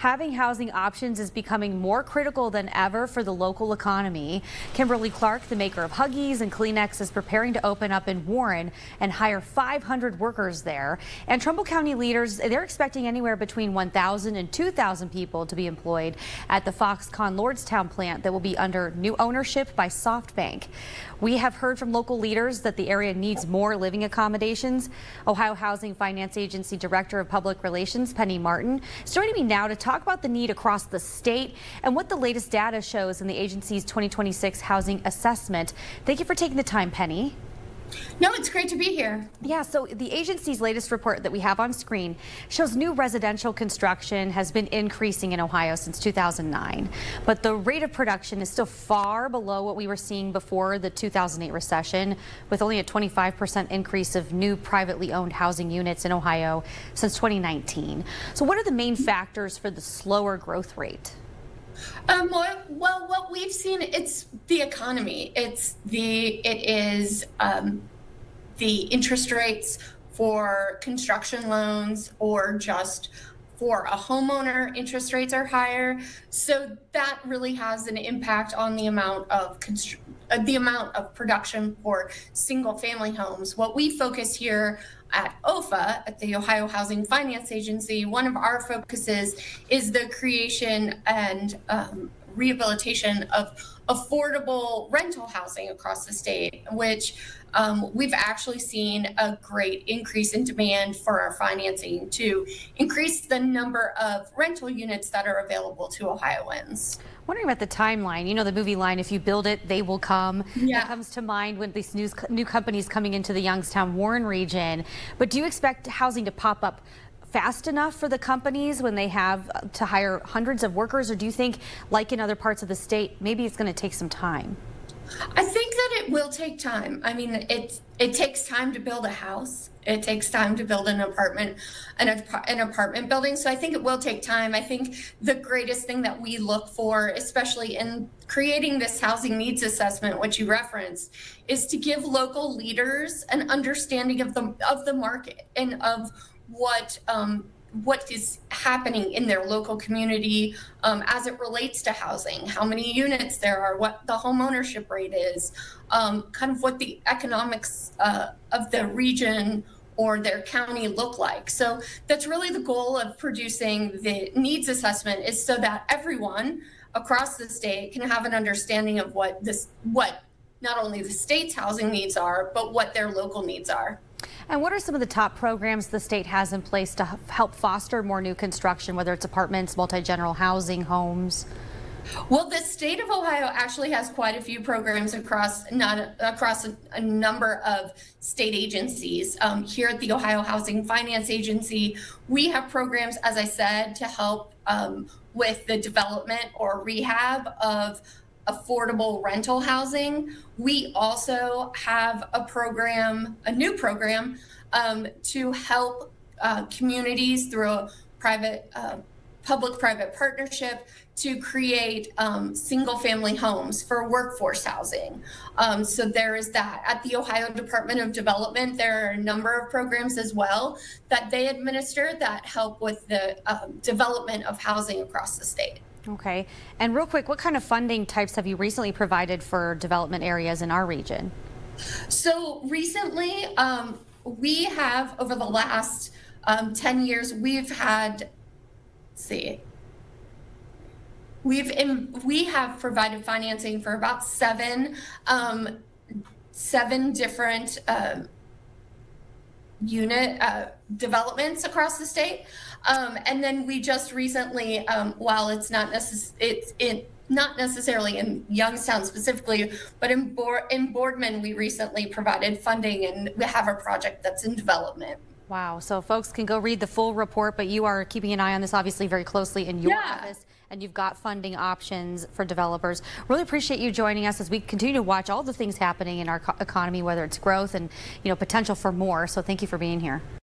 Having housing options is becoming more critical than ever for the local economy. Kimberly Clark, the maker of Huggies and Kleenex, is preparing to open up in Warren and hire 500 workers there. And Trumbull County leaders, they're expecting anywhere between 1,000 and 2,000 people to be employed at the Foxconn Lordstown plant that will be under new ownership by SoftBank. We have heard from local leaders that the area needs more living accommodations. Ohio Housing Finance Agency Director of Public Relations, Penny Martin, is joining me now to talk about the need across the state and what the latest data shows in the agency's 2026 housing assessment. Thank you for taking the time, Penny. No, it's great to be here. Yeah, so the agency's latest report that we have on screen shows new residential construction has been increasing in Ohio since 2009. But the rate of production is still far below what we were seeing before the 2008 recession, with only a 25% increase of new privately owned housing units in Ohio since 2019. So what are the main factors for the slower growth rate? Well, what we've seen, it's the economy. It is the interest rates for construction loans or just for a homeowner, interest rates are higher. So that really has an impact on the amount of production for single family homes. What we focus here at OFA, at the Ohio Housing Finance Agency, one of our focuses is the creation and rehabilitation of affordable rental housing across the state, which we've actually seen a great increase in demand for our financing to increase the number of rental units that are available to Ohioans. Wondering about the timeline. You know the movie line, if you build it, they will come. Yeah. That comes to mind when these new companies coming into the Youngstown Warren region. But do you expect housing to pop up fast enough for the companies when they have to hire hundreds of workers, or do you think, like in other parts of the state, maybe it's going to take some time? I think that it will take time. I mean, it takes time to build a house. It takes time to build an apartment building. So I think it will take time. I think the greatest thing that we look for, especially in creating this housing needs assessment, which you referenced, is to give local leaders an understanding of the market and of what is happening in their local community as it relates to housing, how many units there are, what the home ownership rate is, kind of what the economics of the region or their county look like. So that's really the goal of producing the needs assessment, is so that everyone across the state can have an understanding of what not only the state's housing needs are, but what their local needs are. And what are some of the top programs the state has in place to help foster more new construction, whether it's apartments, multi-general housing, homes? Well, the state of Ohio actually has quite a few programs across a number of state agencies. Here at the Ohio Housing Finance Agency, we have programs, as I said, to help with the development or rehab of affordable rental housing. We also have a new program to help communities through a public-private partnership to create single-family homes for workforce housing. So there is that. At the Ohio Department of Development, there are a number of programs as well that they administer that help with the development of housing across the state. Okay. And real quick, what kind of funding types have you recently provided for development areas in our region? So recently, we have, over the last 10 years, we've had, we have provided financing for about seven different unit developments across the state. And then we just recently, while it's not necessarily in Youngstown specifically, but in Boardman, we recently provided funding, and we have a project that's in development. Wow. So folks can go read the full report, but you are keeping an eye on this obviously very closely in your office, and you've got funding options for developers. Really appreciate you joining us as we continue to watch all the things happening in our economy, whether it's growth and potential for more. So thank you for being here.